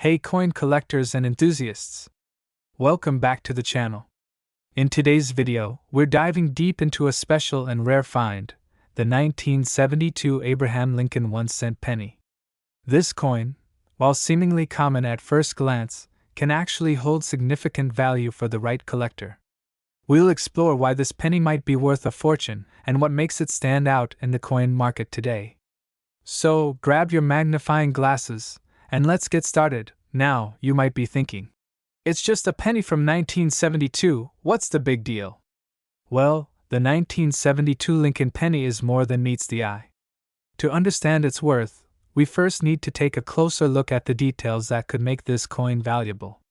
Hey coin collectors and enthusiasts! Welcome back to the channel. In today's video, we're diving deep into a special and rare find, the 1972 Abraham Lincoln 1-cent penny. This coin, while seemingly common at first glance, can actually hold significant value for the right collector. We'll explore why this penny might be worth a fortune and what makes it stand out in the coin market today. So, grab your magnifying glasses, and let's get started. Now, you might be thinking, it's just a penny from 1972, what's the big deal? Well, the 1972 Lincoln penny is more than meets the eye. To understand its worth, we first need to take a closer look at the details that could make this coin valuable.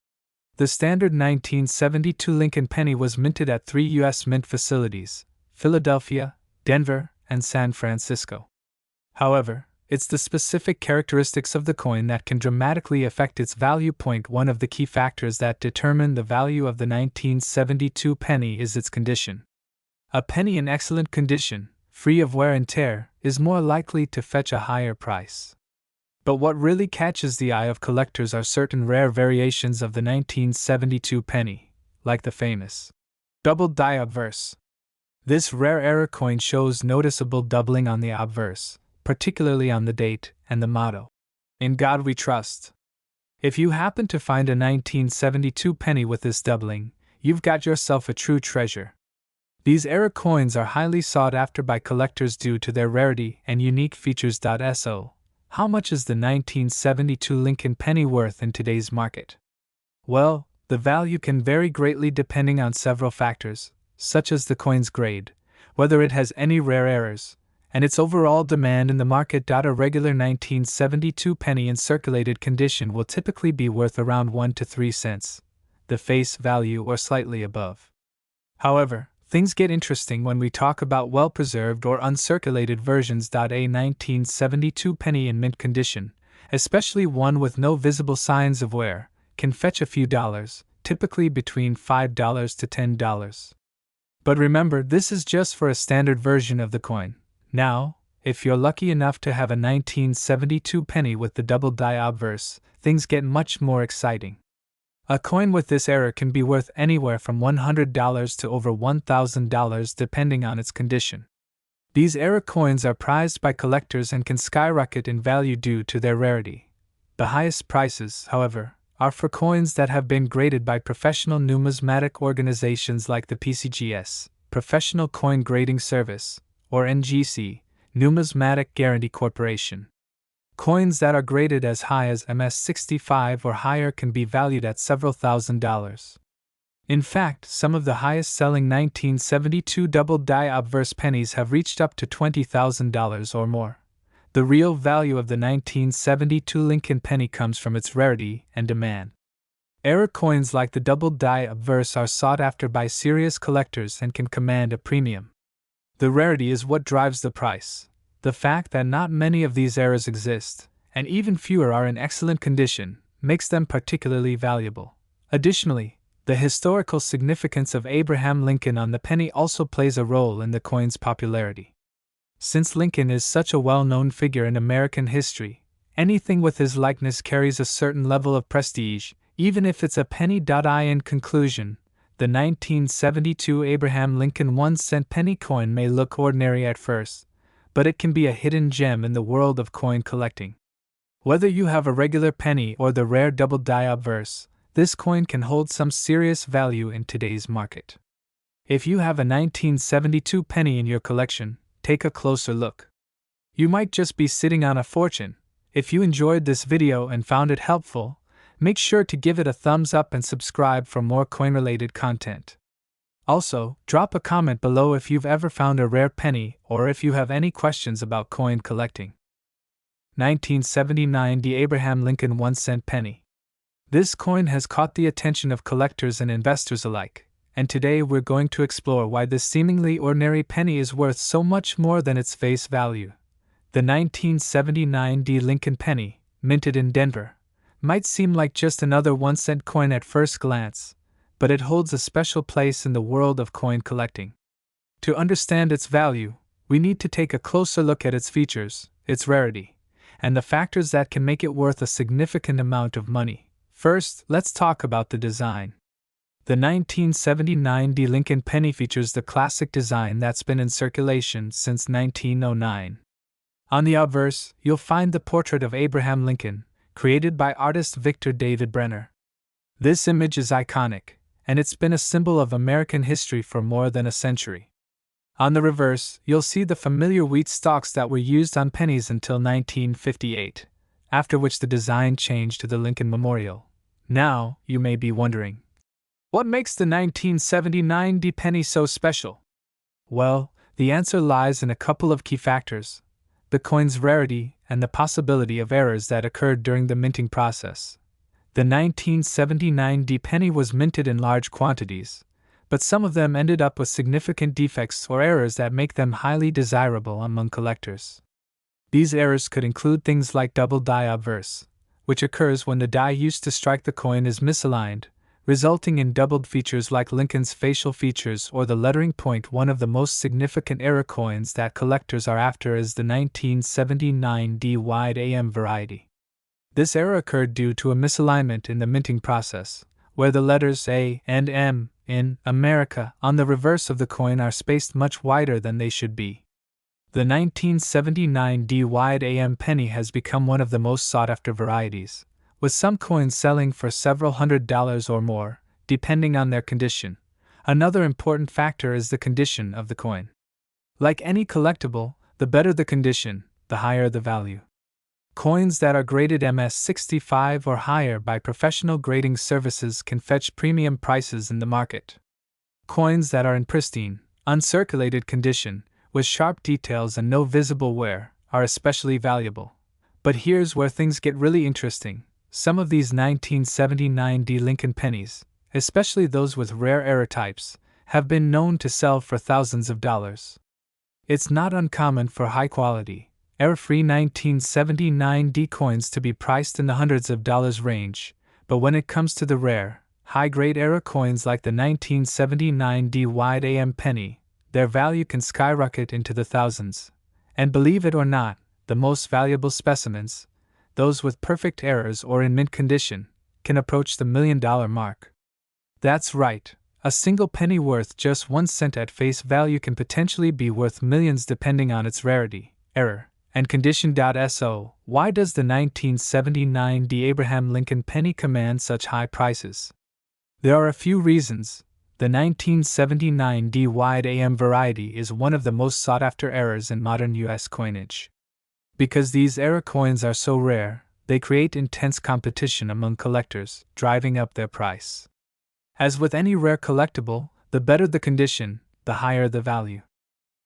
The standard 1972 Lincoln penny was minted at 3 U.S. mint facilities: Philadelphia, Denver, and San Francisco. However, it's the specific characteristics of the coin that can dramatically affect its value. One of the key factors that determine the value of the 1972 penny is its condition. A penny in excellent condition, free of wear and tear, is more likely to fetch a higher price. But what really catches the eye of collectors are certain rare variations of the 1972 penny, like the famous doubled die obverse. This rare error coin shows noticeable doubling on the obverse, particularly on the date and the motto, "In God We Trust." If you happen to find a 1972 penny with this doubling, you've got yourself a true treasure. These error coins are highly sought after by collectors due to their rarity and unique features. So, how much is the 1972 Lincoln penny worth in today's market? Well, the value can vary greatly depending on several factors, such as the coin's grade, whether it has any rare errors, and its overall demand in the market. A regular 1972 penny in circulated condition will typically be worth around 1 to 3 cents, the face value or slightly above. However, things get interesting when we talk about well-preserved or uncirculated versions. A 1972 penny in mint condition, especially one with no visible signs of wear, can fetch a few dollars, typically between $5 to $10. But remember, this is just for a standard version of the coin. Now, if you're lucky enough to have a 1972 penny with the double die obverse, things get much more exciting. A coin with this error can be worth anywhere from $100 to over $1,000 depending on its condition. These error coins are prized by collectors and can skyrocket in value due to their rarity. The highest prices, however, are for coins that have been graded by professional numismatic organizations like the PCGS, Professional Coin Grading Service, or NGC, Numismatic Guarantee Corporation. Coins that are graded as high as MS65 or higher can be valued at several $1,000s. In fact, some of the highest-selling 1972 double die obverse pennies have reached up to $20,000 or more. The real value of the 1972 Lincoln penny comes from its rarity and demand. Error coins like the double die obverse are sought after by serious collectors and can command a premium. The rarity is what drives the price. The fact that not many of these errors exist, and even fewer are in excellent condition, makes them particularly valuable. Additionally, the historical significance of Abraham Lincoln on the penny also plays a role in the coin's popularity. Since Lincoln is such a well-known figure in American history, anything with his likeness carries a certain level of prestige, even if it's a penny. In conclusion, the 1972 Abraham Lincoln 1-cent penny coin may look ordinary at first, but it can be a hidden gem in the world of coin collecting. Whether you have a regular penny or the rare double die obverse, this coin can hold some serious value in today's market. If you have a 1972 penny in your collection, take a closer look. You might just be sitting on a fortune. If you enjoyed this video and found it helpful, make sure to give it a thumbs up and subscribe for more coin-related content. Also, drop a comment below if you've ever found a rare penny or if you have any questions about coin collecting. 1979 The Abraham Lincoln 1-cent penny. This coin has caught the attention of collectors and investors alike, and today we're going to explore why this seemingly ordinary penny is worth so much more than its face value. The 1979 Lincoln penny, minted in Denver, might seem like just another 1-cent coin at first glance, but it holds a special place in the world of coin collecting. To understand its value, we need to take a closer look at its features, its rarity, and the factors that can make it worth a significant amount of money. First, let's talk about the design. The 1979 D. Lincoln penny features the classic design that's been in circulation since 1909. On the obverse, you'll find the portrait of Abraham Lincoln, created by artist Victor David Brenner. This image is iconic, and it's been a symbol of American history for more than a century. On the reverse, you'll see the familiar wheat stalks that were used on pennies until 1958, after which the design changed to the Lincoln Memorial. Now, you may be wondering, what makes the 1979 D penny so special? Well, the answer lies in a couple of key factors: the coin's rarity and the possibility of errors that occurred during the minting process. The 1979 D penny was minted in large quantities, but some of them ended up with significant defects or errors that make them highly desirable among collectors. These errors could include things like double die obverse, which occurs when the die used to strike the coin is misaligned, resulting in doubled features like Lincoln's facial features or the lettering point. One of the most significant error coins that collectors are after is the 1979 D wide AM variety. This error occurred due to a misalignment in the minting process, where the letters A and M in America on the reverse of the coin are spaced much wider than they should be. The 1979 D wide AM penny has become one of the most sought-after varieties, with some coins selling for several $100s or more, depending on their condition. Another important factor is the condition of the coin. Like any collectible, the better the condition, the higher the value. Coins that are graded MS65 or higher by professional grading services can fetch premium prices in the market. Coins that are in pristine, uncirculated condition, with sharp details and no visible wear, are especially valuable. But here's where things get really interesting. Some of these 1979 D Lincoln pennies, especially those with rare error types, have been known to sell for thousands of dollars. It's not uncommon for high-quality, error-free 1979 D coins to be priced in the hundreds of dollars range, but when it comes to the rare, high-grade error coins like the 1979 D wide AM penny, their value can skyrocket into the thousands. And believe it or not, the most valuable specimens, those with perfect errors or in mint condition, can approach the $1 million mark. That's right, a single penny worth just 1 cent at face value can potentially be worth millions depending on its rarity, error, and condition. So, why does the 1979 D Abraham Lincoln penny command such high prices? There are a few reasons. The 1979 D wide AM variety is one of the most sought-after errors in modern U.S. coinage. Because these error coins are so rare, they create intense competition among collectors, driving up their price. As with any rare collectible, the better the condition, the higher the value.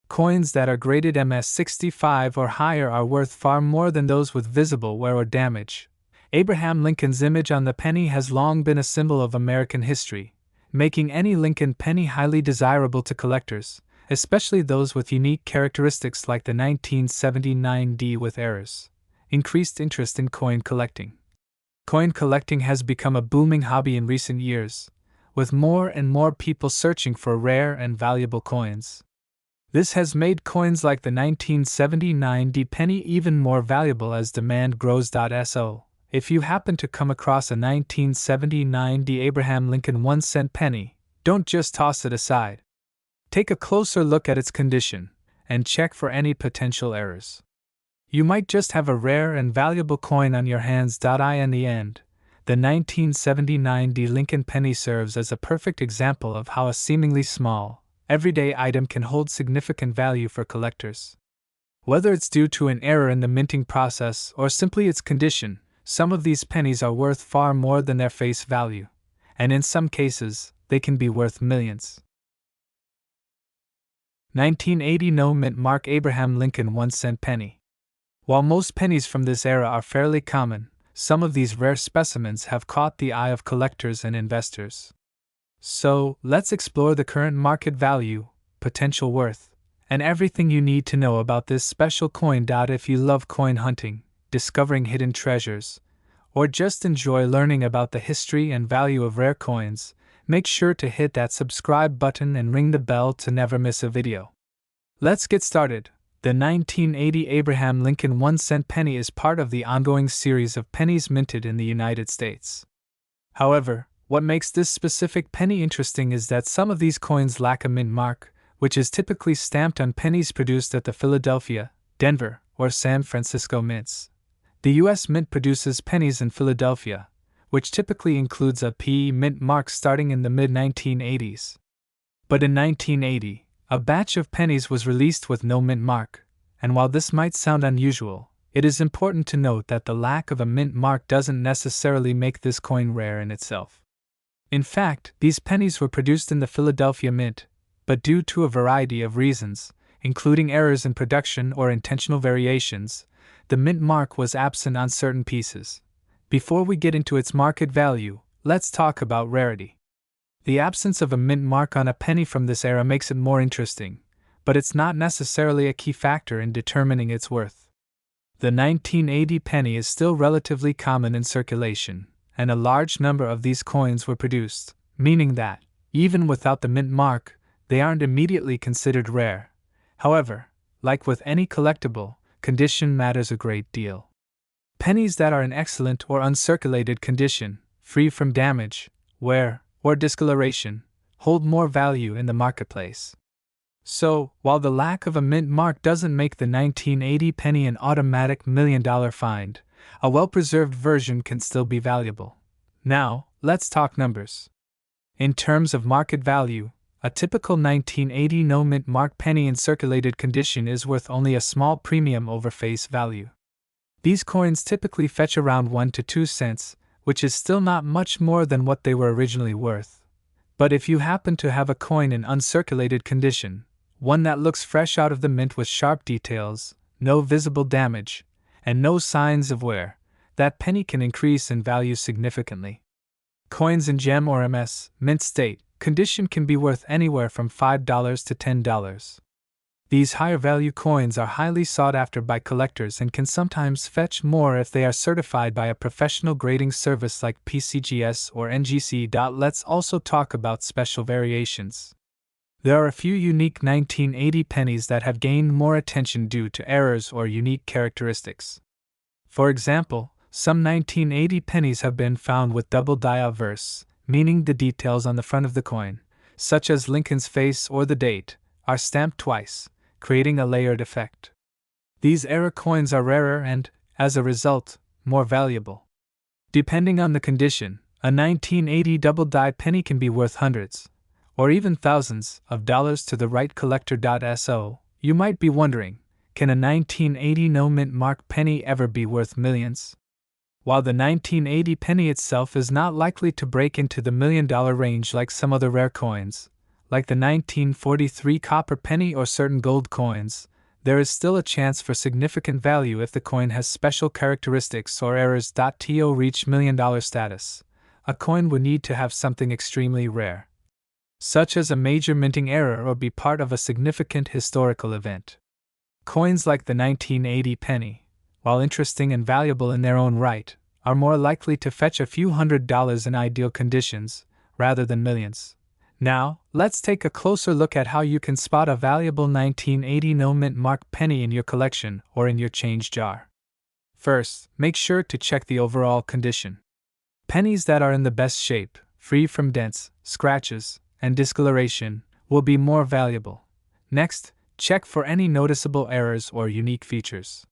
Coins that are graded MS65 or higher are worth far more than those with visible wear or damage. Abraham Lincoln's image on the penny has long been a symbol of American history, making any Lincoln penny highly desirable to collectors, especially those with unique characteristics like the 1979 D with errors. Increased interest in coin collecting. Coin collecting has become a booming hobby in recent years, with more and more people searching for rare and valuable coins. This has made coins like the 1979 D penny even more valuable as demand grows. So, if you happen to come across a 1979 D Abraham Lincoln 1-cent penny, don't just toss it aside. Take a closer look at its condition, and check for any potential errors. You might just have a rare and valuable coin on your hands. In the end, the 1979 D Lincoln penny serves as a perfect example of how a seemingly small, everyday item can hold significant value for collectors. Whether it's due to an error in the minting process or simply its condition, some of these pennies are worth far more than their face value, and in some cases, they can be worth millions. 1980 No mint mark Abraham Lincoln 1-cent penny. While most pennies from this era are fairly common, some of these rare specimens have caught the eye of collectors and investors. So, let's explore the current market value, potential worth, and everything you need to know about this special coin. If you love coin hunting, discovering hidden treasures, or just enjoy learning about the history and value of rare coins, make sure to hit that subscribe button and ring the bell to never miss a video. Let's get started. The 1980 Abraham Lincoln 1-cent penny is part of the ongoing series of pennies minted in the United States. However, what makes this specific penny interesting is that some of these coins lack a mint mark, which is typically stamped on pennies produced at the Philadelphia, Denver, or San Francisco mints. The U.S. Mint produces pennies in Philadelphia, which typically includes a PE mint mark starting in the mid-1980s. But in 1980, a batch of pennies was released with no mint mark, and while this might sound unusual, it is important to note that the lack of a mint mark doesn't necessarily make this coin rare in itself. In fact, these pennies were produced in the Philadelphia Mint, but due to a variety of reasons, including errors in production or intentional variations, the mint mark was absent on certain pieces. Before we get into its market value, let's talk about rarity. The absence of a mint mark on a penny from this era makes it more interesting, but it's not necessarily a key factor in determining its worth. The 1980 penny is still relatively common in circulation, and a large number of these coins were produced, meaning that, even without the mint mark, they aren't immediately considered rare. However, like with any collectible, condition matters a great deal. Pennies that are in excellent or uncirculated condition, free from damage, wear, or discoloration, hold more value in the marketplace. So, while the lack of a mint mark doesn't make the 1980 penny an automatic $1 million find, a well-preserved version can still be valuable. Now, let's talk numbers. In terms of market value, a typical 1980 no-mint mark penny in circulated condition is worth only a small premium over face value. These coins typically fetch around 1 to 2 cents, which is still not much more than what they were originally worth. But if you happen to have a coin in uncirculated condition, one that looks fresh out of the mint with sharp details, no visible damage, and no signs of wear, that penny can increase in value significantly. Coins in gem or MS, mint state, condition can be worth anywhere from $5 to $10. These higher value coins are highly sought after by collectors and can sometimes fetch more if they are certified by a professional grading service like PCGS or NGC. Let's also talk about special variations. There are a few unique 1980 pennies that have gained more attention due to errors or unique characteristics. For example, some 1980 pennies have been found with double die obverse, meaning the details on the front of the coin, such as Lincoln's face or the date, are stamped twice, creating a layered effect. These error coins are rarer and, as a result, more valuable. Depending on the condition, a 1980 double die penny can be worth hundreds, or even thousands, of dollars to the right collector. So, you might be wondering, can a 1980 no-mint mark penny ever be worth millions? While the 1980 penny itself is not likely to break into the $1 million range like some other rare coins, like the 1943 copper penny or certain gold coins, there is still a chance for significant value if the coin has special characteristics or errors. To reach $1 million status, a coin would need to have something extremely rare, such as a major minting error or be part of a significant historical event. Coins like the 1980 penny, while interesting and valuable in their own right, are more likely to fetch a few $100s in ideal conditions, rather than millions. Now, let's take a closer look at how you can spot a valuable 1980 no-mint mark penny in your collection or in your change jar. First, make sure to check the overall condition. Pennies that are in the best shape, free from dents, scratches, and discoloration, will be more valuable. Next, check for any noticeable errors or unique features.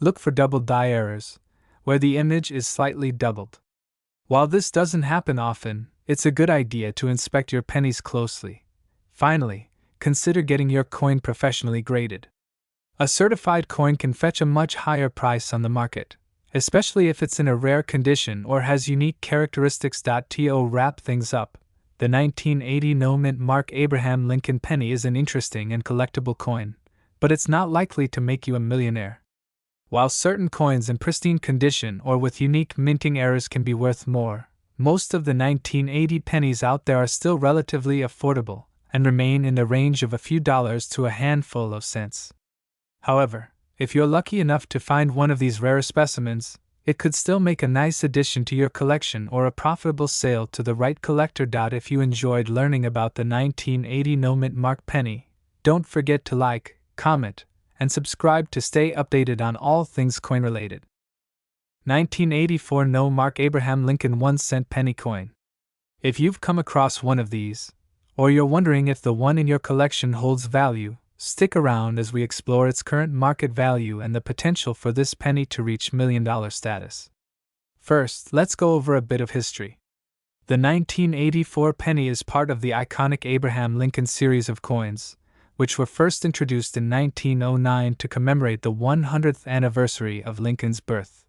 Look for double die errors, where the image is slightly doubled. While this doesn't happen often, it's a good idea to inspect your pennies closely. Finally, consider getting your coin professionally graded. A certified coin can fetch a much higher price on the market, especially if it's in a rare condition or has unique characteristics. To wrap things up, the 1980 no-mint mark Abraham Lincoln penny is an interesting and collectible coin, but it's not likely to make you a millionaire. While certain coins in pristine condition or with unique minting errors can be worth more, most of the 1980 pennies out there are still relatively affordable and remain in the range of a few dollars to a handful of cents. However, if you're lucky enough to find one of these rare specimens, it could still make a nice addition to your collection or a profitable sale to the right collector. If you enjoyed learning about the 1980 no-mint mark penny, don't forget to like, comment, and subscribe to stay updated on all things coin related. 1984 No Mark Abraham Lincoln 1-cent penny coin. If you've come across one of these, or you're wondering if the one in your collection holds value, stick around as we explore its current market value and the potential for this penny to reach million-dollar status. First, let's go over a bit of history. The 1984 penny is part of the iconic Abraham Lincoln series of coins, which were first introduced in 1909 to commemorate the 100th anniversary of Lincoln's birth.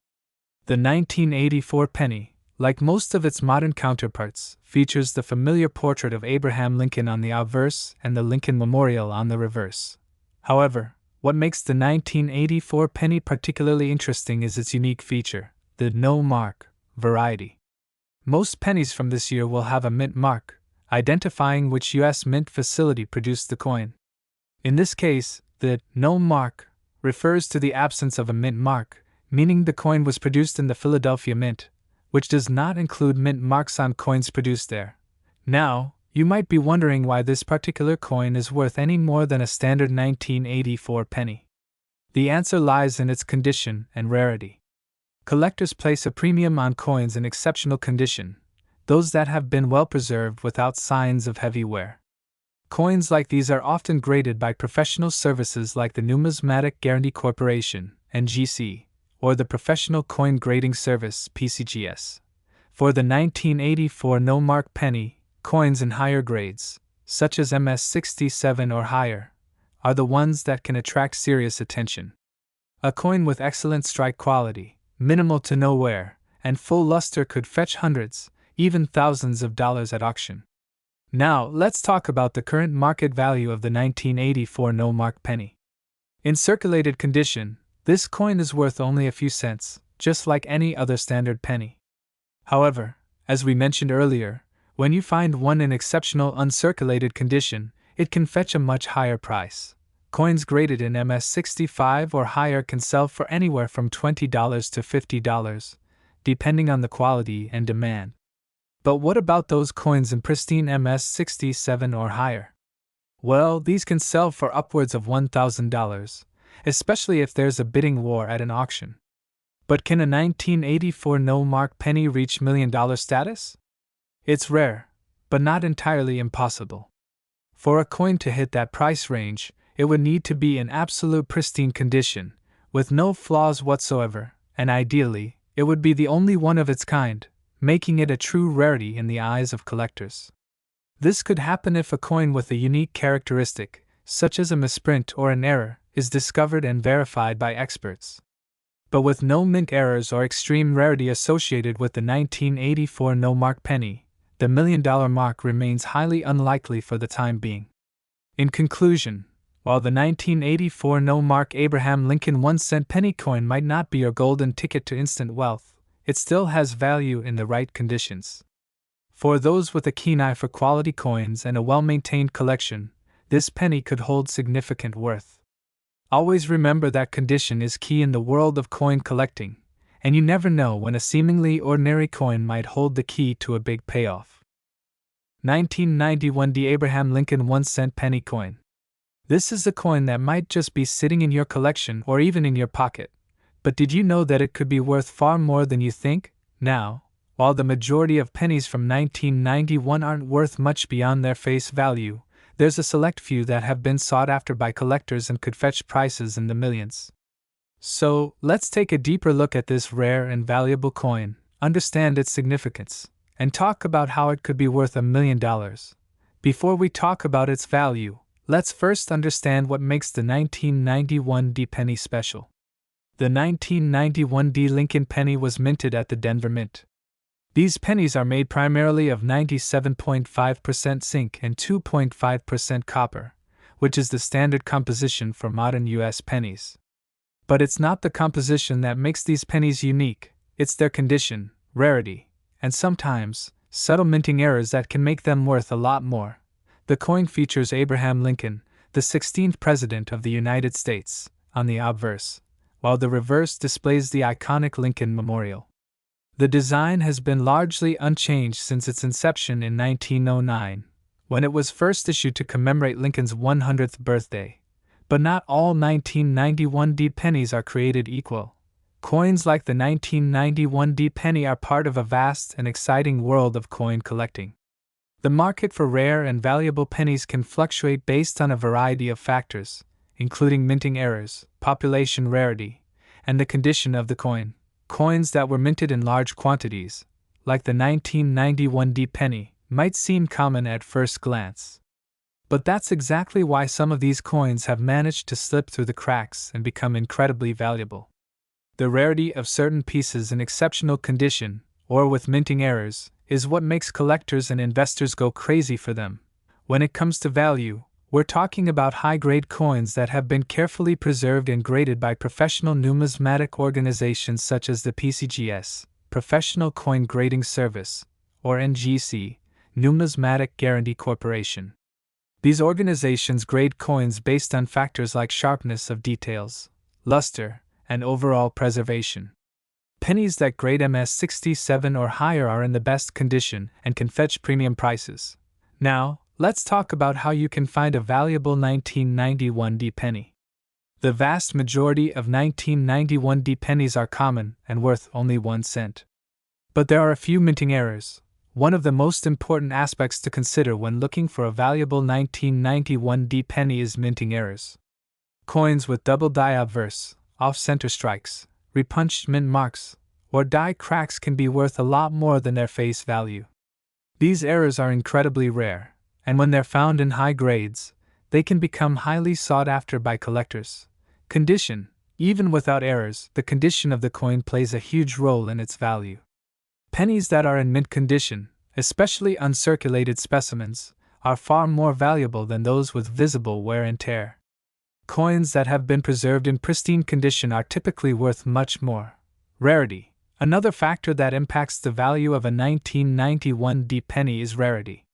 The 1984 penny, like most of its modern counterparts, features the familiar portrait of Abraham Lincoln on the obverse and the Lincoln Memorial on the reverse. However, what makes the 1984 penny particularly interesting is its unique feature, the no mark variety. Most pennies from this year will have a mint mark, identifying which U.S. mint facility produced the coin. In this case, the no mark refers to the absence of a mint mark, meaning the coin was produced in the Philadelphia Mint, which does not include mint marks on coins produced there. Now, you might be wondering why this particular coin is worth any more than a standard 1984 penny. The answer lies in its condition and rarity. Collectors place a premium on coins in exceptional condition, those that have been well preserved without signs of heavy wear. Coins like these are often graded by professional services like the Numismatic Guarantee Corporation, NGC, or the Professional Coin Grading Service, PCGS. For the 1984 no mark penny, coins in higher grades, such as MS67 or higher, are the ones that can attract serious attention. A coin with excellent strike quality, minimal to no wear, and full luster could fetch hundreds, even thousands of dollars at auction. Now, let's talk about the current market value of the 1984 no mark penny. In circulated condition, this coin is worth only a few cents, just like any other standard penny. However, as we mentioned earlier, when you find one in exceptional uncirculated condition, it can fetch a much higher price. Coins graded in MS65 or higher can sell for anywhere from $20 to $50, depending on the quality and demand. But what about those coins in pristine MS67 or higher? Well, these can sell for upwards of $1,000. Especially if there's a bidding war at an auction. But can a 1984 no mark penny reach million-dollar status? It's rare, but not entirely impossible. For a coin to hit that price range, it would need to be in absolute pristine condition, with no flaws whatsoever, and ideally, it would be the only one of its kind, making it a true rarity in the eyes of collectors. This could happen if a coin with a unique characteristic, such as a misprint or an error, is discovered and verified by experts. But with no mint errors or extreme rarity associated with the 1984 no mark penny, the million-dollar mark remains highly unlikely for the time being. In conclusion, while the 1984 no mark Abraham Lincoln 1-cent penny coin might not be your golden ticket to instant wealth, it still has value in the right conditions. For those with a keen eye for quality coins and a well-maintained collection, this penny could hold significant worth. Always remember that condition is key in the world of coin collecting, and you never know when a seemingly ordinary coin might hold the key to a big payoff. 1991 The Abraham Lincoln 1-cent penny coin. This is a coin that might just be sitting in your collection or even in your pocket, but did you know that it could be worth far more than you think? Now, while the majority of pennies from 1991 aren't worth much beyond their face value, there's a select few that have been sought after by collectors and could fetch prices in the millions. So, let's take a deeper look at this rare and valuable coin, understand its significance, and talk about how it could be worth $1 million. Before we talk about its value, let's first understand what makes the 1991 D penny special. The 1991 D Lincoln penny was minted at the Denver Mint. These pennies are made primarily of 97.5% zinc and 2.5% copper, which is the standard composition for modern U.S. pennies. But it's not the composition that makes these pennies unique, it's their condition, rarity, and sometimes, subtle minting errors that can make them worth a lot more. The coin features Abraham Lincoln, the 16th President of the United States, on the obverse, while the reverse displays the iconic Lincoln Memorial. The design has been largely unchanged since its inception in 1909, when it was first issued to commemorate Lincoln's 100th birthday, But not all 1991D pennies are created equal. Coins like the 1991D penny are part of a vast and exciting world of coin collecting. The market for rare and valuable pennies can fluctuate based on a variety of factors, including minting errors, population rarity, and the condition of the coin. Coins that were minted in large quantities, like the 1991D penny, might seem common at first glance. But that's exactly why some of these coins have managed to slip through the cracks and become incredibly valuable. The rarity of certain pieces in exceptional condition, or with minting errors, is what makes collectors and investors go crazy for them. When it comes to value, we're talking about high-grade coins that have been carefully preserved and graded by professional numismatic organizations such as the PCGS, Professional Coin Grading Service, or NGC, Numismatic Guarantee Corporation. These organizations grade coins based on factors like sharpness of details, luster, and overall preservation. Pennies that grade MS67 or higher are in the best condition and can fetch premium prices. Now, let's talk about how you can find a valuable 1991D penny. The vast majority of 1991D pennies are common and worth only 1 cent. But there are a few minting errors. One of the most important aspects to consider when looking for a valuable 1991D penny is minting errors. Coins with double die obverse, off-center strikes, repunched mint marks, or die cracks can be worth a lot more than their face value. These errors are incredibly rare, and when they're found in high grades, they can become highly sought after by collectors. Condition. Even without errors, the condition of the coin plays a huge role in its value. Pennies that are in mint condition, especially uncirculated specimens, are far more valuable than those with visible wear and tear. Coins that have been preserved in pristine condition are typically worth much more. Rarity. Another factor that impacts the value of a 1991D penny is rarity.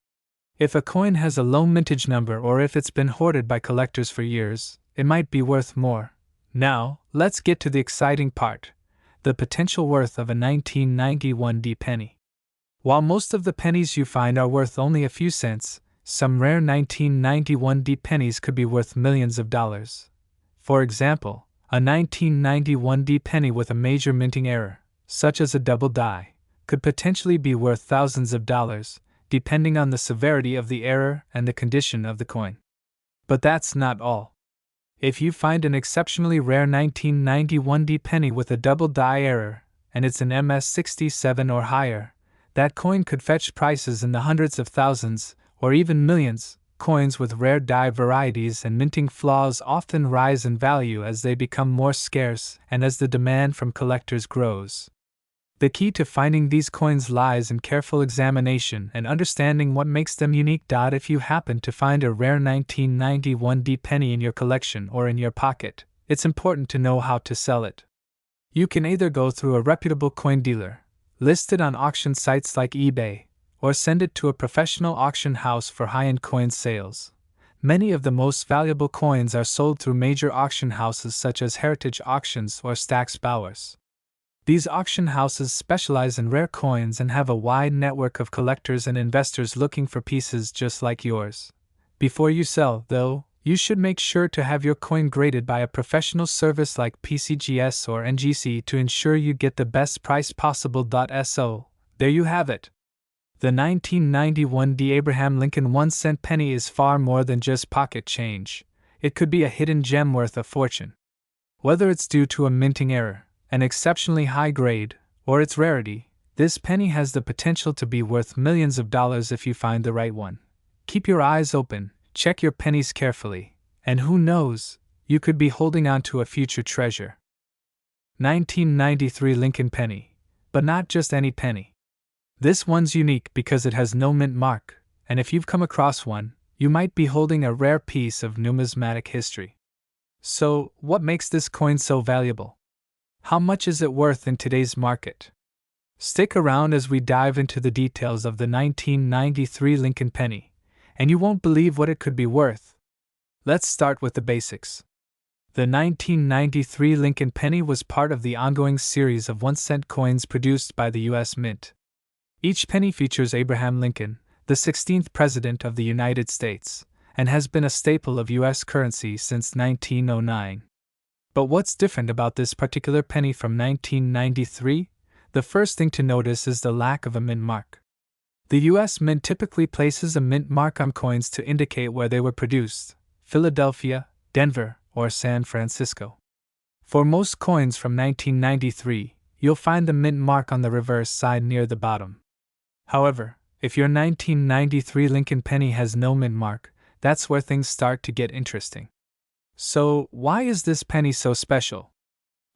If a coin has a low mintage number or if it's been hoarded by collectors for years, it might be worth more. Now, let's get to the exciting part: the potential worth of a 1991D penny. While most of the pennies you find are worth only a few cents, some rare 1991D pennies could be worth millions of dollars. For example, a 1991D penny with a major minting error, such as a double die, could potentially be worth thousands of dollars, depending on the severity of the error and the condition of the coin. But that's not all. If you find an exceptionally rare 1991D penny with a double die error, and it's an MS67 or higher, that coin could fetch prices in the hundreds of thousands, or even millions. Coins with rare die varieties and minting flaws often rise in value as they become more scarce and as the demand from collectors grows. The key to finding these coins lies in careful examination and understanding what makes them unique. If you happen to find a rare 1991D penny in your collection or in your pocket, it's important to know how to sell it. You can either go through a reputable coin dealer, listed on auction sites like eBay, or send it to a professional auction house for high-end coin sales. Many of the most valuable coins are sold through major auction houses such as Heritage Auctions or Stack's Bowers. These auction houses specialize in rare coins and have a wide network of collectors and investors looking for pieces just like yours. Before you sell, though, you should make sure to have your coin graded by a professional service like PCGS or NGC to ensure you get the best price possible. So, there you have it. The 1991D Abraham Lincoln 1-cent penny is far more than just pocket change. It could be a hidden gem worth a fortune. Whether it's due to a minting error, an exceptionally high grade, or its rarity, this penny has the potential to be worth millions of dollars if you find the right one. Keep your eyes open, check your pennies carefully, and who knows, you could be holding on to a future treasure. 1993 Lincoln penny. But not just any penny. This one's unique because it has no mint mark, and if you've come across one, you might be holding a rare piece of numismatic history. So, what makes this coin so valuable? How much is it worth in today's market? Stick around as we dive into the details of the 1993 Lincoln penny, and you won't believe what it could be worth. Let's start with the basics. The 1993 Lincoln penny was part of the ongoing series of 1-cent coins produced by the U.S. Mint. Each penny features Abraham Lincoln, the 16th President of the United States, and has been a staple of US currency since 1909. But what's different about this particular penny from 1993? The first thing to notice is the lack of a mint mark. The US Mint typically places a mint mark on coins to indicate where they were produced: Philadelphia, Denver, or San Francisco. For most coins from 1993, you'll find the mint mark on the reverse side near the bottom. However, if your 1993 Lincoln penny has no mint mark, that's where things start to get interesting. So, why is this penny so special?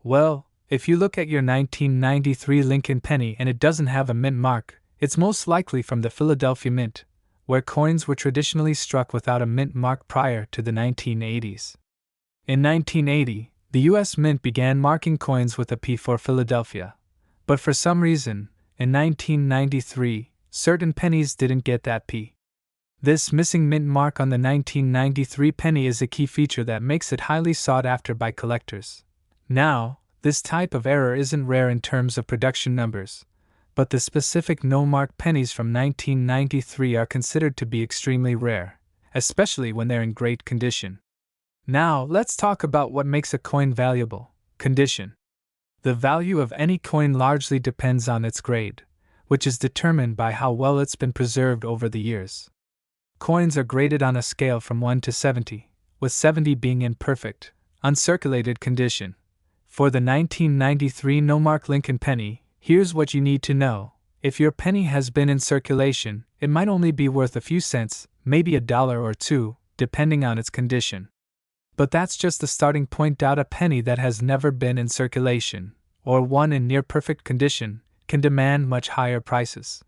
Well, if you look at your 1993 Lincoln penny and it doesn't have a mint mark, it's most likely from the Philadelphia Mint, where coins were traditionally struck without a mint mark prior to the 1980s. In 1980, the US Mint began marking coins with a P for Philadelphia, but for some reason, in 1993, certain pennies didn't get that P. This missing mint mark on the 1993 penny is a key feature that makes it highly sought after by collectors. Now, this type of error isn't rare in terms of production numbers, but the specific no-mark pennies from 1993 are considered to be extremely rare, especially when they're in great condition. Now, let's talk about what makes a coin valuable: condition. The value of any coin largely depends on its grade, which is determined by how well it's been preserved over the years. Coins are graded on a scale from 1 to 70, with 70 being in perfect, uncirculated condition. For the 1993 no-mark Lincoln penny, here's what you need to know. If your penny has been in circulation, it might only be worth a few cents, maybe $1 or $2, depending on its condition. But that's just the starting point. A penny that has never been in circulation, or one in near-perfect condition, can demand much higher prices.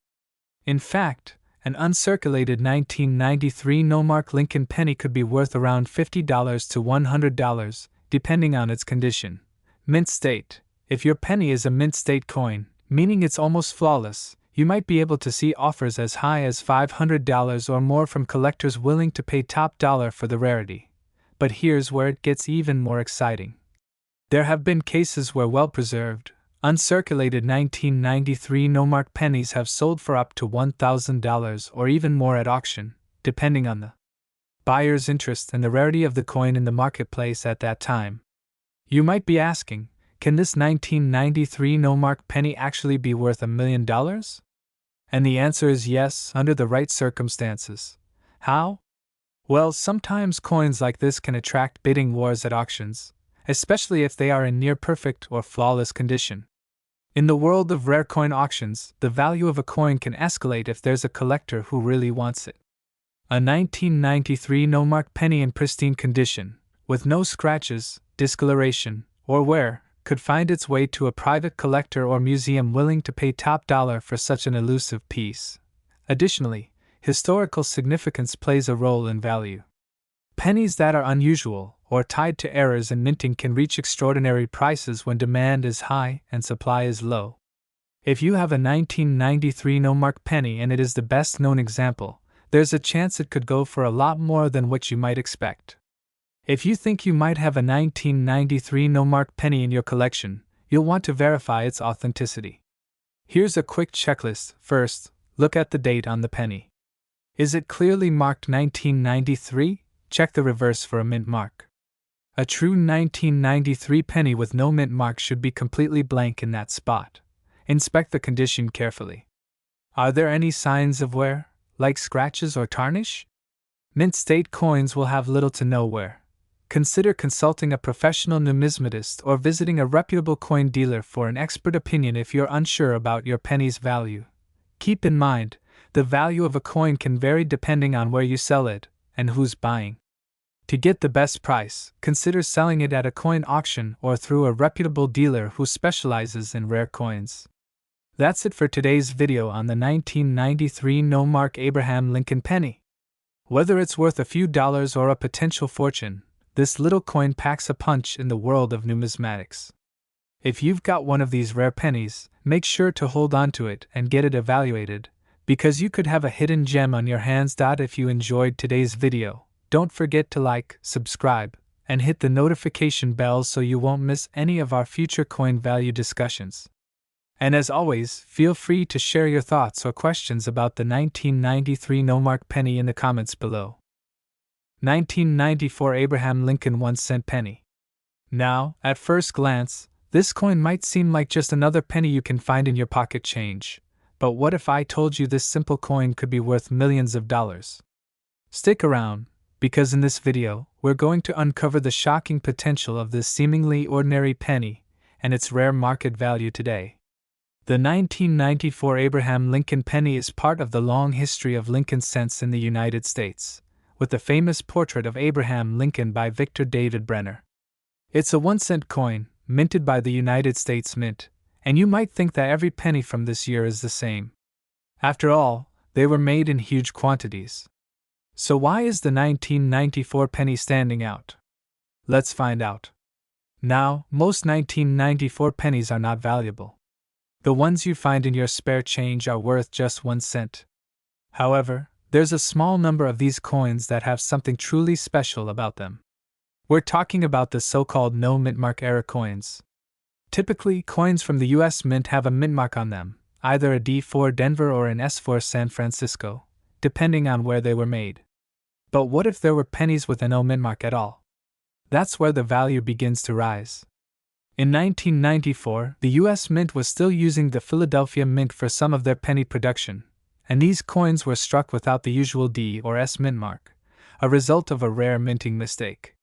In fact, an uncirculated 1993 no-mark Lincoln penny could be worth around $50 to $100, depending on its condition. Mint state. If your penny is a mint state coin, meaning it's almost flawless, you might be able to see offers as high as $500 or more from collectors willing to pay top dollar for the rarity. But here's where it gets even more exciting. There have been cases where well-preserved, uncirculated 1993 no-mark pennies have sold for up to $1,000 or even more at auction, depending on the buyer's interest and the rarity of the coin in the marketplace at that time. You might be asking, can this 1993 no-mark penny actually be worth $1 million? And the answer is yes, under the right circumstances. How? Well, sometimes coins like this can attract bidding wars at auctions, especially if they are in near-perfect or flawless condition. In the world of rare coin auctions, the value of a coin can escalate if there's a collector who really wants it. A 1993 no-mark penny in pristine condition, with no scratches, discoloration, or wear, could find its way to a private collector or museum willing to pay top dollar for such an elusive piece. Additionally, historical significance plays a role in value. Pennies that are unusual or tied to errors in minting can reach extraordinary prices when demand is high and supply is low. If you have a 1993 no-mark penny and it is the best-known example, there's a chance it could go for a lot more than what you might expect. If you think you might have a 1993 no-mark penny in your collection, you'll want to verify its authenticity. Here's a quick checklist. First, look at the date on the penny. Is it clearly marked 1993? Check the reverse for a mint mark. A true 1993 penny with no mint mark should be completely blank in that spot. Inspect the condition carefully. Are there any signs of wear, like scratches or tarnish? Mint state coins will have little to no wear. Consider consulting a professional numismatist or visiting a reputable coin dealer for an expert opinion if you're unsure about your penny's value. Keep in mind, the value of a coin can vary depending on where you sell it and who's buying. To get the best price, consider selling it at a coin auction or through a reputable dealer who specializes in rare coins. That's it for today's video on the 1993 no-mark Abraham Lincoln penny. Whether it's worth a few dollars or a potential fortune, this little coin packs a punch in the world of numismatics. If you've got one of these rare pennies, make sure to hold on to it and get it evaluated, because you could have a hidden gem on your hands. If you enjoyed today's video, don't forget to like, subscribe, and hit the notification bell so you won't miss any of our future coin value discussions. And as always, feel free to share your thoughts or questions about the 1993 no-mark penny in the comments below. 1994 Abraham Lincoln 1-cent penny. Now, at first glance, this coin might seem like just another penny you can find in your pocket change. But what if I told you this simple coin could be worth millions of dollars? Stick around, because in this video, we're going to uncover the shocking potential of this seemingly ordinary penny and its rare market value today. The 1994 Abraham Lincoln penny is part of the long history of Lincoln cents in the United States, with the famous portrait of Abraham Lincoln by Victor David Brenner. It's a 1-cent coin, minted by the United States Mint, and you might think that every penny from this year is the same. After all, they were made in huge quantities. So why is the 1994 penny standing out? Let's find out. Now, most 1994 pennies are not valuable. The ones you find in your spare change are worth just 1 cent. However, there's a small number of these coins that have something truly special about them. We're talking about the so-called no mint mark era coins. Typically, coins from the US Mint have a mint mark on them, either a D4 Denver or an S4 San Francisco, depending on where they were made. But what if there were pennies with a no mint mark at all? That's where the value begins to rise. In 1994, the US Mint was still using the Philadelphia Mint for some of their penny production, and these coins were struck without the usual D or S mint mark, a result of a rare minting mistake.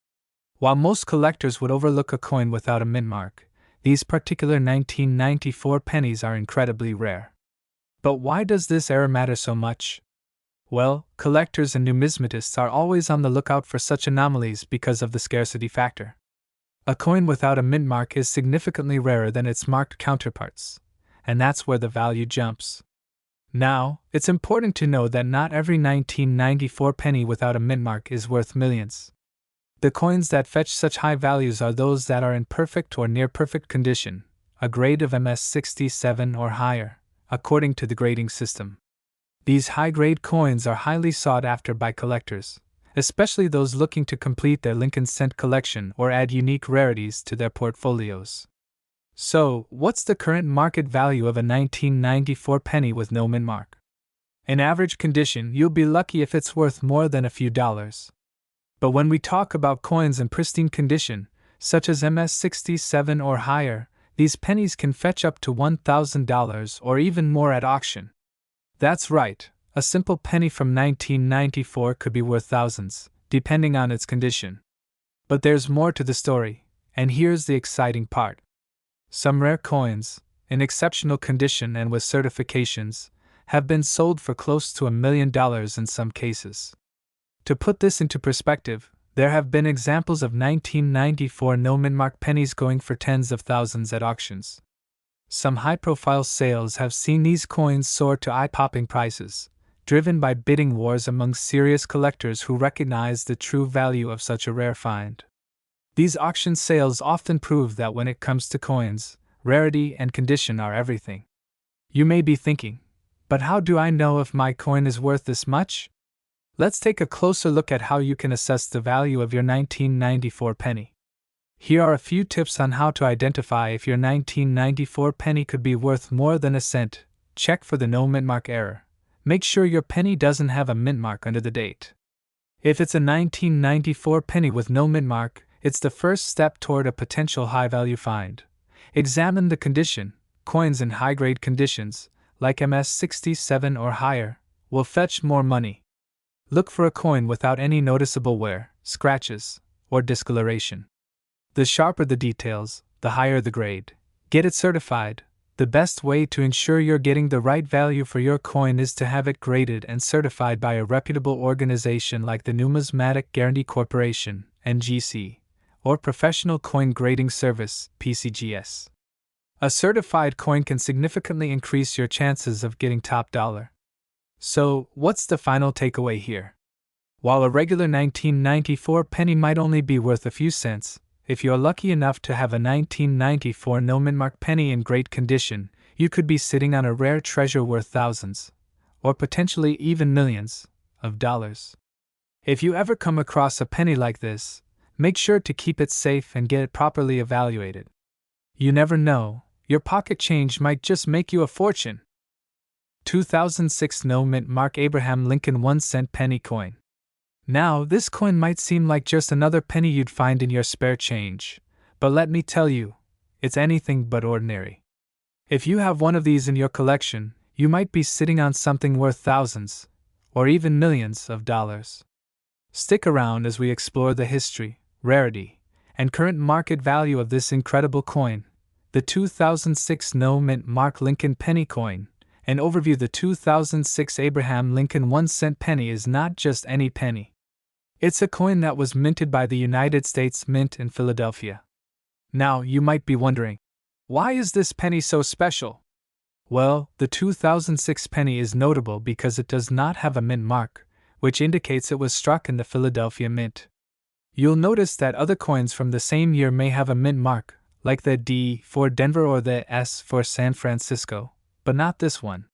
While most collectors would overlook a coin without a mint mark, these particular 1994 pennies are incredibly rare. But why does this error matter so much? Well, collectors and numismatists are always on the lookout for such anomalies because of the scarcity factor. A coin without a mint mark is significantly rarer than its marked counterparts, and that's where the value jumps. Now, it's important to know that not every 1994 penny without a mint mark is worth millions. The coins that fetch such high values are those that are in perfect or near perfect condition, a grade of MS67 or higher, according to the grading system. These high-grade coins are highly sought after by collectors, especially those looking to complete their Lincoln cent collection or add unique rarities to their portfolios. So, what's the current market value of a 1994 penny with no mint mark? In average condition, you'll be lucky if it's worth more than a few dollars. But when we talk about coins in pristine condition, such as MS67 or higher, these pennies can fetch up to $1,000 or even more at auction. That's right, a simple penny from 1994 could be worth thousands, depending on its condition. But there's more to the story, and here's the exciting part. Some rare coins, in exceptional condition and with certifications, have been sold for close to $1 million in some cases. To put this into perspective, there have been examples of 1994 no mint mark pennies going for tens of thousands at auctions. Some high-profile sales have seen these coins soar to eye-popping prices, driven by bidding wars among serious collectors who recognize the true value of such a rare find. These auction sales often prove that when it comes to coins, rarity and condition are everything. You may be thinking, but how do I know if my coin is worth this much? Let's take a closer look at how you can assess the value of your 1994 penny. Here are a few tips on how to identify if your 1994 penny could be worth more than a cent. Check for the no mint mark error. Make sure your penny doesn't have a mint mark under the date. If it's a 1994 penny with no mint mark, it's the first step toward a potential high-value find. Examine the condition. Coins in high-grade conditions, like MS67 or higher, will fetch more money. Look for a coin without any noticeable wear, scratches, or discoloration. The sharper the details, the higher the grade. Get it certified. The best way to ensure you're getting the right value for your coin is to have it graded and certified by a reputable organization like the Numismatic Guarantee Corporation, NGC, or Professional Coin Grading Service, PCGS. A certified coin can significantly increase your chances of getting top dollar. So, what's the final takeaway here? While a regular 1994 penny might only be worth a few cents, if you're lucky enough to have a 1994 no mint mark penny in great condition, you could be sitting on a rare treasure worth thousands, or potentially even millions, of dollars. If you ever come across a penny like this, make sure to keep it safe and get it properly evaluated. You never know, your pocket change might just make you a fortune. 2006 no mint mark Abraham Lincoln 1-cent penny coin. Now, this coin might seem like just another penny you'd find in your spare change, but let me tell you, it's anything but ordinary. If you have one of these in your collection, you might be sitting on something worth thousands, or even millions of dollars. Stick around as we explore the history, rarity, and current market value of this incredible coin, the 2006 No Mint Mark Lincoln Penny Coin. An overview: the 2006 Abraham Lincoln 1-cent penny is not just any penny. It's a coin that was minted by the United States Mint in Philadelphia. Now, you might be wondering, why is this penny so special? Well, the 2006 penny is notable because it does not have a mint mark, which indicates it was struck in the Philadelphia Mint. You'll notice that other coins from the same year may have a mint mark, like the D for Denver or the S for San Francisco, but not this one.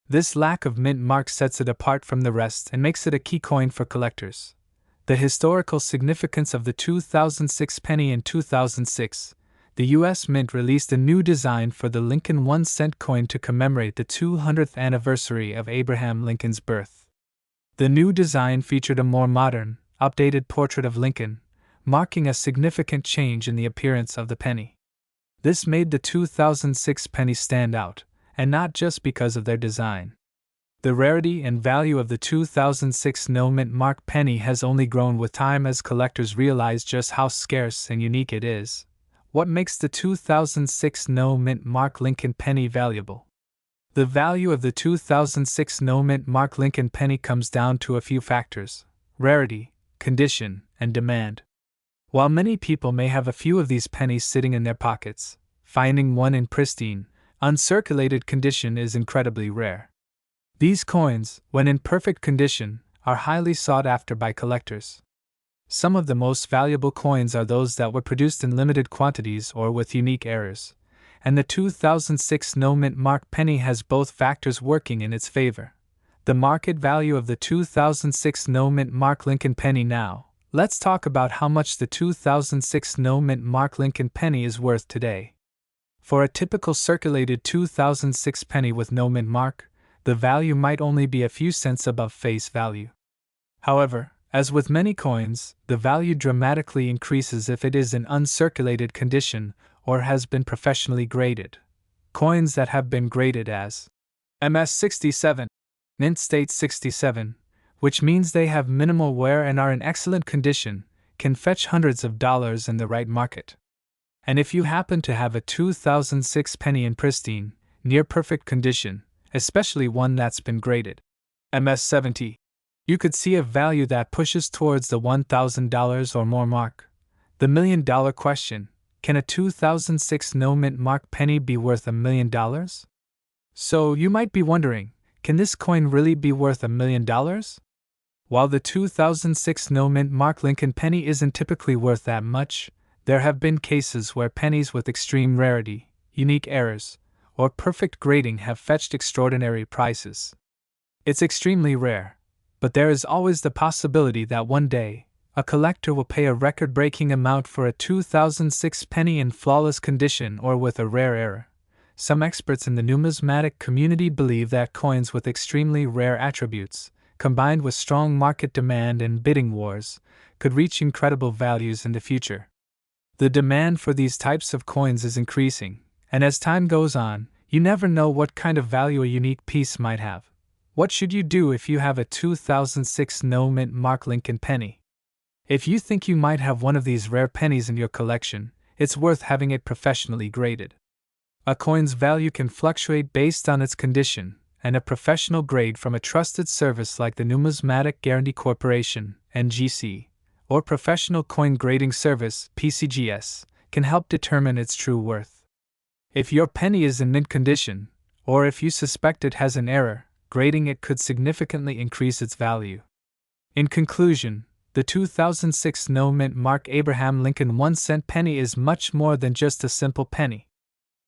This lack of mint mark sets it apart from the rest and makes it a key coin for collectors. The historical significance of the 2006 penny: in 2006, the U.S. Mint released a new design for the Lincoln 1-cent coin to commemorate the 200th anniversary of Abraham Lincoln's birth. The new design featured a more modern, updated portrait of Lincoln, marking a significant change in the appearance of the penny. This made the 2006 penny stand out, and not just because of their design. The rarity and value of the 2006 No Mint Mark penny has only grown with time as collectors realize just how scarce and unique it is. What makes the 2006 No Mint Mark Lincoln penny valuable? The value of the 2006 No Mint Mark Lincoln penny comes down to a few factors: rarity, condition, and demand. While many people may have a few of these pennies sitting in their pockets, finding one in pristine, uncirculated condition is incredibly rare. These coins, when in perfect condition, are highly sought after by collectors. Some of the most valuable coins are those that were produced in limited quantities or with unique errors, and the 2006 No Mint Mark penny has both factors working in its favor. The market value of the 2006 No Mint Mark Lincoln penny. Now, let's talk about how much the 2006 No Mint Mark Lincoln penny is worth today. For a typical circulated 2006 penny with no mint mark, the value might only be a few cents above face value. However, as with many coins, the value dramatically increases if it is in uncirculated condition or has been professionally graded. Coins that have been graded as MS67, Mint State 67, which means they have minimal wear and are in excellent condition, can fetch hundreds of dollars in the right market. And if you happen to have a 2006 penny in pristine, near perfect condition, especially one that's been graded MS70, you could see a value that pushes towards the $1,000 or more mark. The million-dollar question: can a 2006 No Mint Mark penny be worth $1 million? So you might be wondering, can this coin really be worth $1 million? While the 2006 No Mint Mark Lincoln penny isn't typically worth that much, there have been cases where pennies with extreme rarity, unique errors, or perfect grading have fetched extraordinary prices. It's extremely rare, but there is always the possibility that one day, a collector will pay a record-breaking amount for a 2006 penny in flawless condition or with a rare error. Some experts in the numismatic community believe that coins with extremely rare attributes, combined with strong market demand and bidding wars, could reach incredible values in the future. The demand for these types of coins is increasing, and as time goes on, you never know what kind of value a unique piece might have. What should you do if you have a 2006 No Mint Mark Lincoln penny? If you think you might have one of these rare pennies in your collection, it's worth having it professionally graded. A coin's value can fluctuate based on its condition, and a professional grade from a trusted service like the Numismatic Guarantee Corporation, NGC, or Professional Coin Grading Service, PCGS, can help determine its true worth. If your penny is in mint condition, or if you suspect it has an error, grading it could significantly increase its value. In conclusion, the 2006 No Mint Mark Abraham Lincoln 1-cent penny is much more than just a simple penny.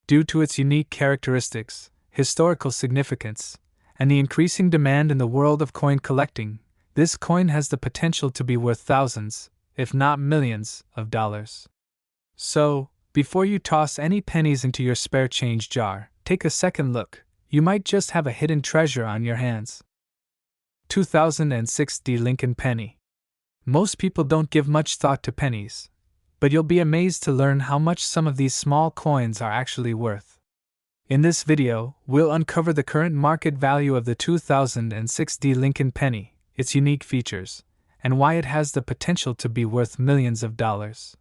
Due to its unique characteristics, historical significance, and the increasing demand in the world of coin collecting, this coin has the potential to be worth thousands, if not millions, of dollars. So, before you toss any pennies into your spare change jar, take a second look. You might just have a hidden treasure on your hands. 2006 D. Lincoln Penny. Most people don't give much thought to pennies, but you'll be amazed to learn how much some of these small coins are actually worth. In this video, we'll uncover the current market value of the 2006 D. Lincoln penny, its unique features, and why it has the potential to be worth millions of dollars.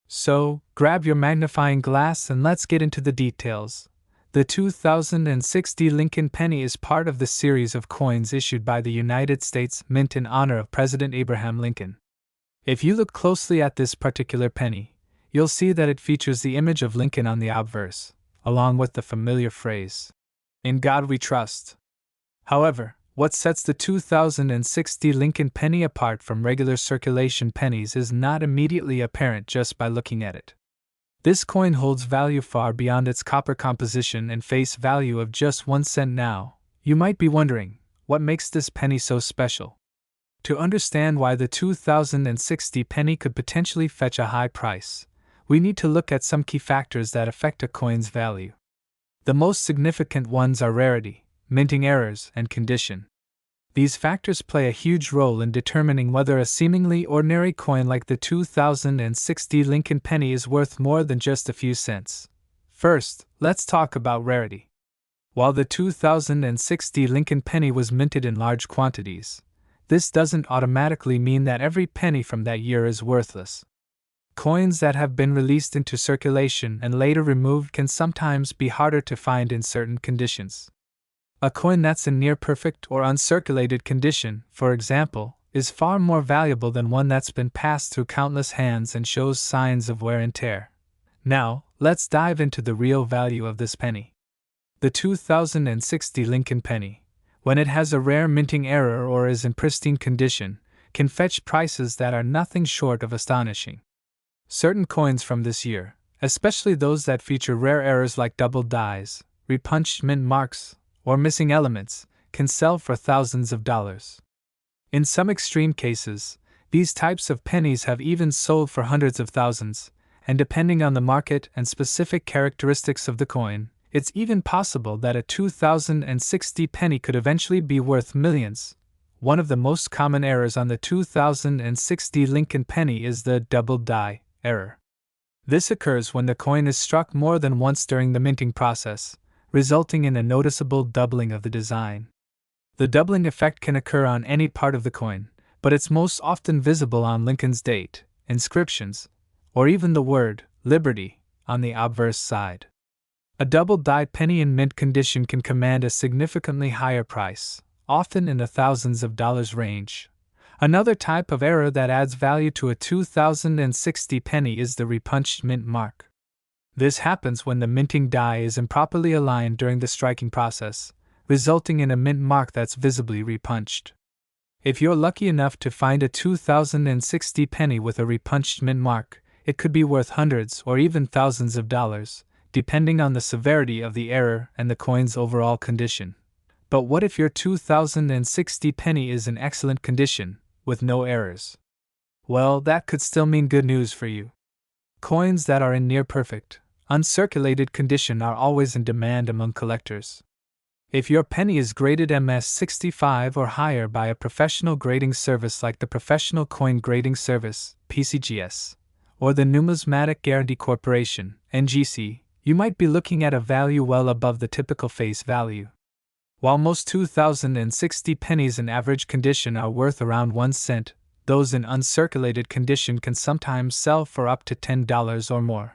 So, grab your magnifying glass and let's get into the details. The 2006 D. Lincoln penny is part of the series of coins issued by the United States Mint in honor of President Abraham Lincoln. If you look closely at this particular penny, you'll see that it features the image of Lincoln on the obverse, along with the familiar phrase, "In God we trust." However, what sets the 2006 D. Lincoln penny apart from regular circulation pennies is not immediately apparent just by looking at it. This coin holds value far beyond its copper composition and face value of just 1 cent now. You might be wondering, what makes this penny so special? To understand why the 2006 D penny could potentially fetch a high price, we need to look at some key factors that affect a coin's value. The most significant ones are rarity, minting errors, and condition. These factors play a huge role in determining whether a seemingly ordinary coin like the 2006 D. Lincoln penny is worth more than just a few cents. First, let's talk about rarity. While the 2006 D. Lincoln penny was minted in large quantities, this doesn't automatically mean that every penny from that year is worthless. Coins that have been released into circulation and later removed can sometimes be harder to find in certain conditions. A coin that's in near-perfect or uncirculated condition, for example, is far more valuable than one that's been passed through countless hands and shows signs of wear and tear. Now, let's dive into the real value of this penny. The 2006 D. Lincoln penny, when it has a rare minting error or is in pristine condition, can fetch prices that are nothing short of astonishing. Certain coins from this year, especially those that feature rare errors like doubled dies, repunched mint marks, or missing elements, can sell for thousands of dollars. In some extreme cases, these types of pennies have even sold for hundreds of thousands, and depending on the market and specific characteristics of the coin, it's even possible that a 2006 D penny could eventually be worth millions. One of the most common errors on the 2006 D. Lincoln penny is the doubled die error. This occurs when the coin is struck more than once during the minting process, resulting in a noticeable doubling of the design. The doubling effect can occur on any part of the coin, but it's most often visible on Lincoln's date, inscriptions, or even the word Liberty on the obverse side. A double die penny in mint condition can command a significantly higher price, often in the thousands of dollars range. Another type of error that adds value to a 2006 D penny is the repunched mint mark. This happens when the minting die is improperly aligned during the striking process, resulting in a mint mark that's visibly repunched. If you're lucky enough to find a 2006 D penny with a repunched mint mark, it could be worth hundreds or even thousands of dollars, depending on the severity of the error and the coin's overall condition. But what if your 2006 D penny is in excellent condition, with no errors? Well, that could still mean good news for you. Coins that are in near-perfect, uncirculated condition are always in demand among collectors. If your penny is graded MS-65 or higher by a professional grading service like the Professional Coin Grading Service, PCGS, or the Numismatic Guarantee Corporation, NGC, you might be looking at a value well above the typical face value. While most 2006 D pennies in average condition are worth around 1 cent, those in uncirculated condition can sometimes sell for up to $10 or more.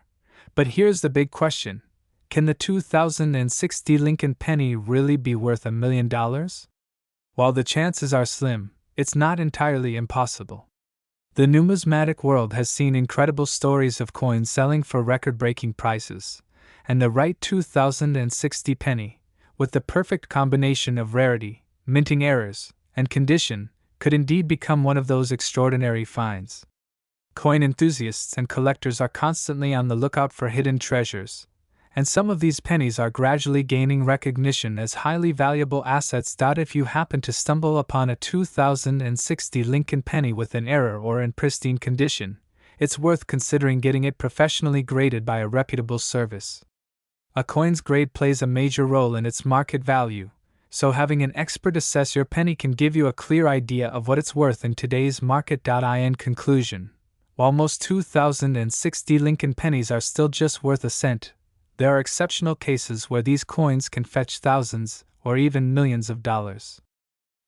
But here's the big question. Can the 2006 D. Lincoln penny really be worth $1 million? While the chances are slim, it's not entirely impossible. The numismatic world has seen incredible stories of coins selling for record-breaking prices, and the right 2006 D penny, with the perfect combination of rarity, minting errors, and condition, could indeed become one of those extraordinary finds. Coin enthusiasts and collectors are constantly on the lookout for hidden treasures, and some of these pennies are gradually gaining recognition as highly valuable assets. If you happen to stumble upon a 2006 D. Lincoln penny with an error or in pristine condition, it's worth considering getting it professionally graded by a reputable service. A coin's grade plays a major role in its market value, so having an expert assess your penny can give you a clear idea of what it's worth in today's market. In conclusion, while most 2060 Lincoln pennies are still just worth a cent, there are exceptional cases where these coins can fetch thousands or even millions of dollars.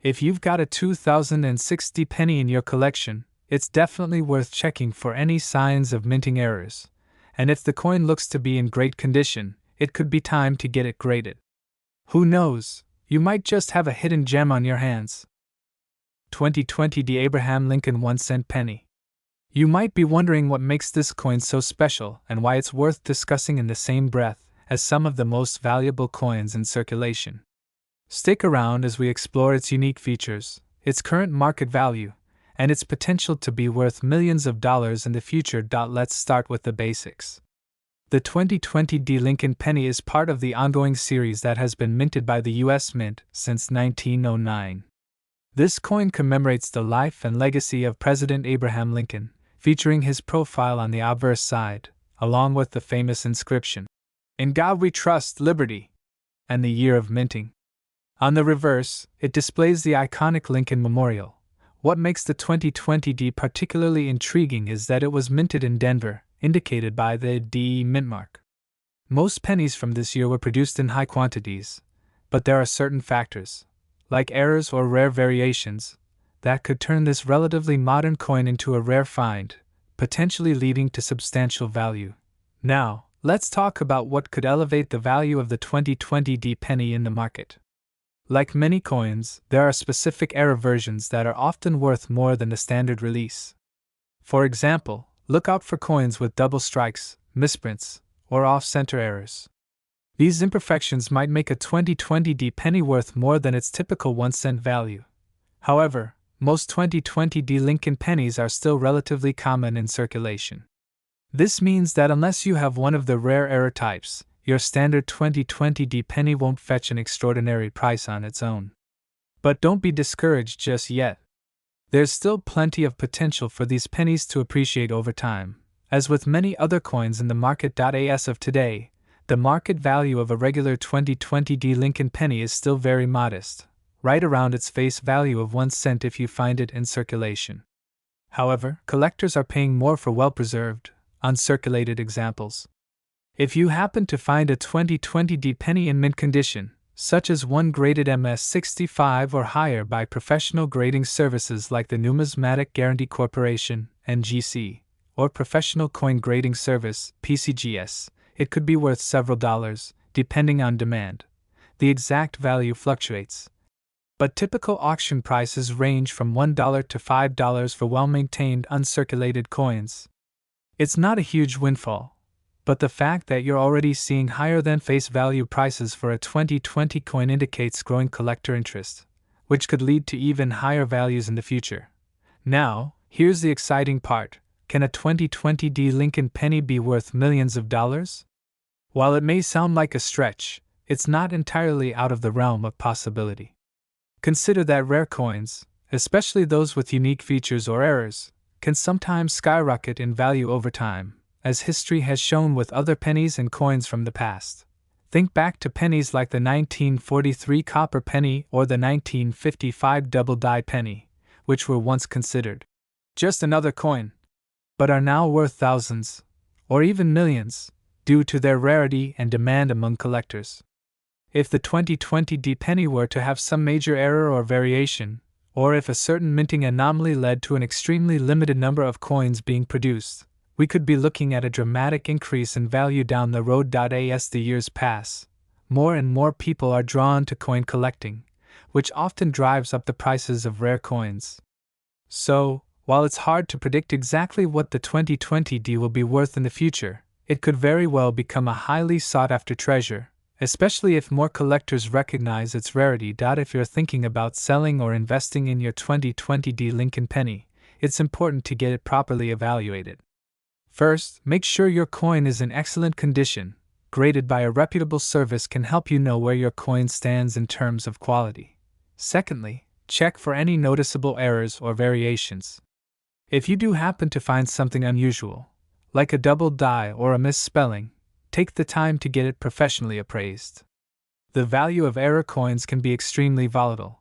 If you've got a 2060 penny in your collection, it's definitely worth checking for any signs of minting errors, and if the coin looks to be in great condition, it could be time to get it graded. Who knows, you might just have a hidden gem on your hands. 2020 D Abraham Lincoln 1-cent penny. You might be wondering what makes this coin so special and why it's worth discussing in the same breath as some of the most valuable coins in circulation. Stick around as we explore its unique features, its current market value, and its potential to be worth millions of dollars in the future. Let's start with the basics. The 2020 D Lincoln penny is part of the ongoing series that has been minted by the U.S. Mint since 1909. This coin commemorates the life and legacy of President Abraham Lincoln, featuring his profile on the obverse side, along with the famous inscription, "In God We Trust, Liberty," and the year of minting. On the reverse, it displays the iconic Lincoln Memorial. What makes the 2020 D particularly intriguing is that it was minted in Denver, indicated by the D mint mark. Most pennies from this year were produced in high quantities, but there are certain factors, like errors or rare variations, that could turn this relatively modern coin into a rare find, potentially leading to substantial value. Now, let's talk about what could elevate the value of the 2020 D penny in the market. Like many coins, there are specific error versions that are often worth more than the standard release. For example, look out for coins with double strikes, misprints, or off-center errors. These imperfections might make a 2020 D penny worth more than its typical 1-cent value. However, most 2020 D Lincoln pennies are still relatively common in circulation. This means that unless you have one of the rare error types, your standard 2020 D penny won't fetch an extraordinary price on its own. But don't be discouraged just yet. There's still plenty of potential for these pennies to appreciate over time. As with many other coins in the market. As of today, the market value of a regular 2020 D Lincoln penny is still very modest, right around its face value of 1 cent if you find it in circulation. However, collectors are paying more for well-preserved, uncirculated examples. If you happen to find a 2020 D penny in mint condition, such as one graded MS65 or higher by professional grading services like the Numismatic Guarantee Corporation, NGC, or Professional Coin Grading Service, PCGS, it could be worth several dollars, depending on demand. The exact value fluctuates, but typical auction prices range from $1 to $5 for well-maintained uncirculated coins. It's not a huge windfall, but the fact that you're already seeing higher than face value prices for a 2020 coin indicates growing collector interest, which could lead to even higher values in the future. Now, here's the exciting part. Can a 2020 D Lincoln penny be worth millions of dollars? While it may sound like a stretch, it's not entirely out of the realm of possibility. Consider that rare coins, especially those with unique features or errors, can sometimes skyrocket in value over time, as history has shown with other pennies and coins from the past. Think back to pennies like the 1943 copper penny or the 1955 double-die penny, which were once considered just another coin, but are now worth thousands, or even millions, due to their rarity and demand among collectors. If the 2020 D penny were to have some major error or variation, or if a certain minting anomaly led to an extremely limited number of coins being produced, we could be looking at a dramatic increase in value down the road. As the years pass, more and more people are drawn to coin collecting, which often drives up the prices of rare coins. So, while it's hard to predict exactly what the 2020 D will be worth in the future, it could very well become a highly sought-after treasure, especially if more collectors recognize its rarity. If you're thinking about selling or investing in your 2020 D Lincoln penny, it's important to get it properly evaluated. First, make sure your coin is in excellent condition. Graded by a reputable service can help you know where your coin stands in terms of quality. Secondly, check for any noticeable errors or variations. If you do happen to find something unusual, like a double die or a misspelling, take the time to get it professionally appraised. The value of error coins can be extremely volatile,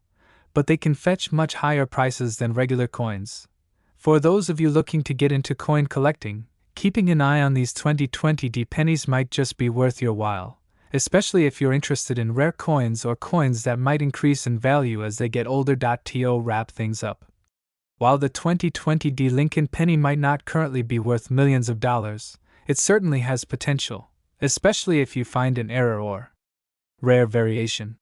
but they can fetch much higher prices than regular coins. For those of you looking to get into coin collecting, keeping an eye on these 2020 D pennies might just be worth your while, especially if you're interested in rare coins or coins that might increase in value as they get older. To wrap things up, while the 2020 D Lincoln penny might not currently be worth millions of dollars, it certainly has potential, especially if you find an error or rare variation.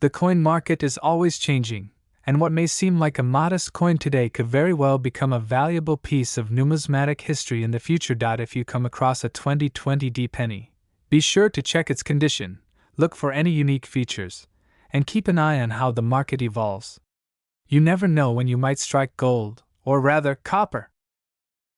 The coin market is always changing, and what may seem like a modest coin today could very well become a valuable piece of numismatic history in the future. If you come across a 2020 D penny, be sure to check its condition, look for any unique features, and keep an eye on how the market evolves. You never know when you might strike gold, or rather copper.